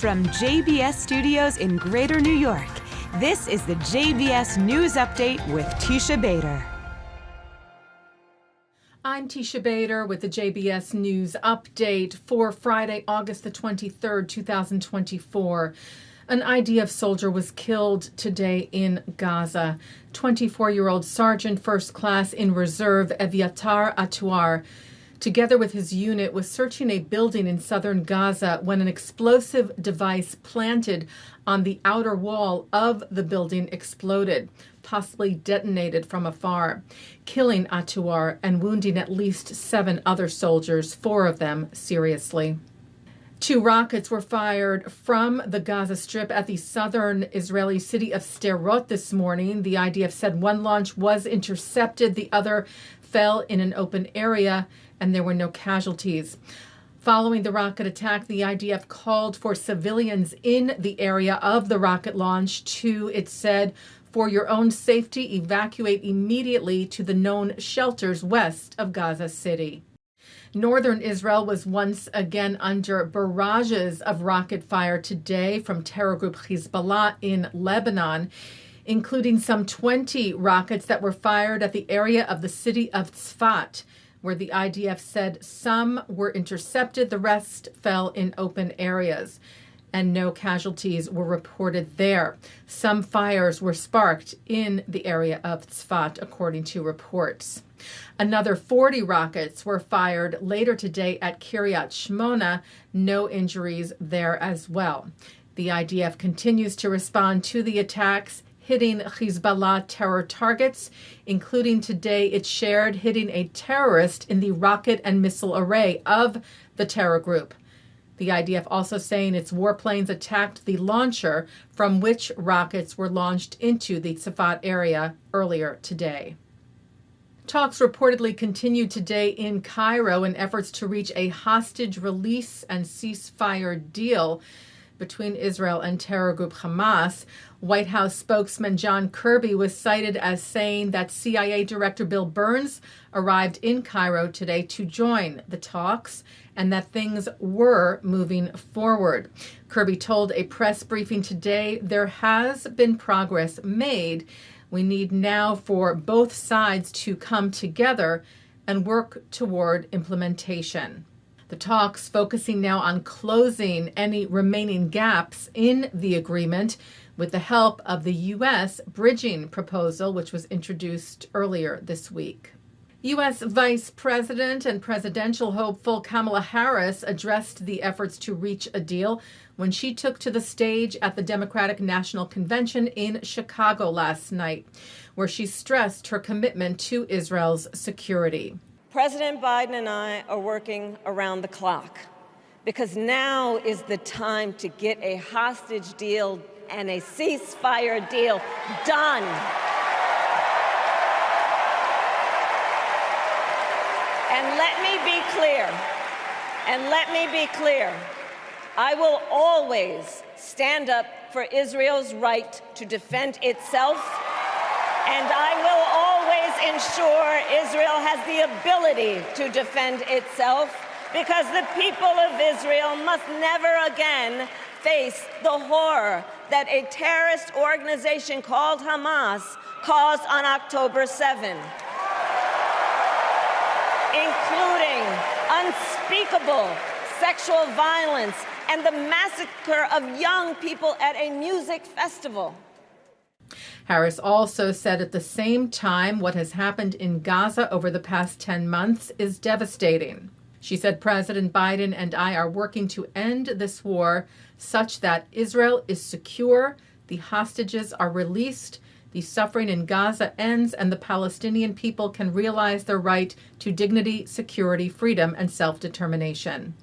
From JBS Studios in Greater New York, this is the JBS News Update with Teisha Bader. I'm Teisha Bader with the JBS News Update for Friday, August the 23rd, 2024. An IDF soldier was killed today in Gaza. 24-year-old Sergeant First Class in Reserve Eviatar Atuar, together with his unit, was searching a building in southern Gaza when an explosive device planted on the outer wall of the building exploded, possibly detonated from afar, killing Atuar and wounding at least 7 other soldiers, 4 of them seriously. 2 rockets were fired from the Gaza Strip at the southern Israeli city of Sderot this morning. The IDF said one launch was intercepted, the other fell in an open area, and there were no casualties. Following the rocket attack, the IDF called for civilians in the area of the rocket launch to, it said, for your own safety, evacuate immediately to the known shelters west of Gaza City. Northern Israel was once again under barrages of rocket fire today from terror group Hezbollah in Lebanon, including some 20 rockets that were fired at the area of the city of Tzfat, where the IDF said some were intercepted, the rest fell in open areas, and no casualties were reported there. Some fires were sparked in the area of Tzfat, according to reports. Another 40 rockets were fired later today at Kiryat Shmona, no injuries there as well. The IDF continues to respond to the attacks, hitting Hezbollah terror targets, including today it shared hitting a terrorist in the rocket and missile array of the terror group. The IDF also saying its warplanes attacked the launcher from which rockets were launched into the Tzfat area earlier today. Talks reportedly continued today in Cairo in efforts to reach a hostage release and ceasefire deal between Israel and terror group Hamas. White House spokesman John Kirby was cited as saying that CIA Director Bill Burns arrived in Cairo today to join the talks and that things were moving forward. Kirby told a press briefing today, there has been progress made. We need now for both sides to come together and work toward implementation. The talks focusing now on closing any remaining gaps in the agreement with the help of the U.S. bridging proposal, which was introduced earlier this week. U.S. Vice President and presidential hopeful Kamala Harris addressed the efforts to reach a deal when she took to the stage at the Democratic National Convention in Chicago last night, where she stressed her commitment to Israel's security. President Biden and I are working around the clock because now is the time to get a hostage deal and a ceasefire deal done. And let me be clear, I will always stand up for Israel's right to defend itself, and I will always ensure Israel has the ability to defend itself, because the people of Israel must never again face the horror that a terrorist organization called Hamas caused on October 7, including unspeakable sexual violence and the massacre of young people at a music festival. Harris also said at the same time what has happened in Gaza over the past 10 months is devastating. She said President Biden and I are working to end this war such that Israel is secure, the hostages are released, the suffering in Gaza ends, and the Palestinian people can realize their right to dignity, security, freedom, and self-determination.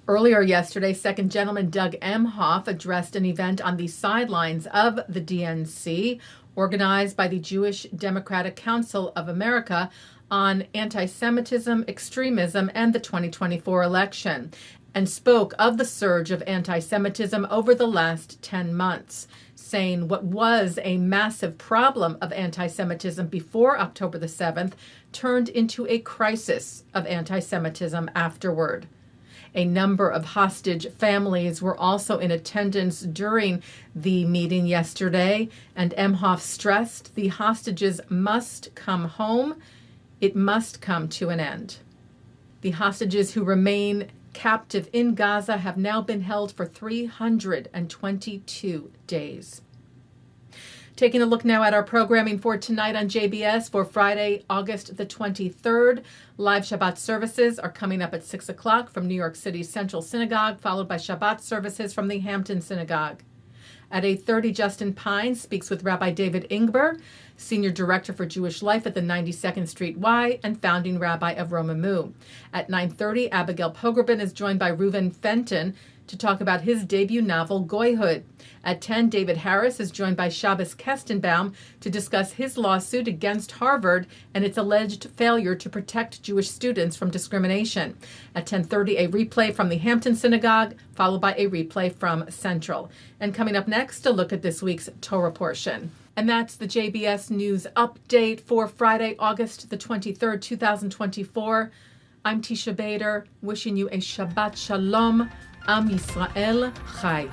Earlier yesterday, Second Gentleman Doug Emhoff addressed an event on the sidelines of the DNC, organized by the Jewish Democratic Council of America, on anti-Semitism, extremism, and the 2024 election, and spoke of the surge of anti-Semitism over the last 10 months, saying what was a massive problem of anti-Semitism before October the 7th turned into a crisis of anti-Semitism afterward. A number of hostage families were also in attendance during the meeting yesterday, and Emhoff stressed the hostages must come home. It must come to an end. The hostages who remain captive in Gaza have now been held for 322 days. Taking a look now at our programming for tonight on JBS for Friday, August the 23rd. Live Shabbat services are coming up at 6 o'clock from New York City's Central Synagogue, followed by Shabbat services from the Hampton Synagogue. At 8:30, Justin Pine speaks with Rabbi David Ingber, Senior Director for Jewish Life at the 92nd Street Y and founding rabbi of Romemu. At 9:30, Abigail Pogrebin is joined by Reuven Fenton to talk about his debut novel, Goyhood. At 10, David Harris is joined by Shabbos Kestenbaum to discuss his lawsuit against Harvard and its alleged failure to protect Jewish students from discrimination. At 10:30, a replay from the Hampton Synagogue, followed by a replay from Central. And coming up next, a look at this week's Torah Portion. And that's the JBS News Update for Friday, August the 23rd, 2024. I'm Teisha Bader, wishing you a Shabbat Shalom. Am Yisrael Chai.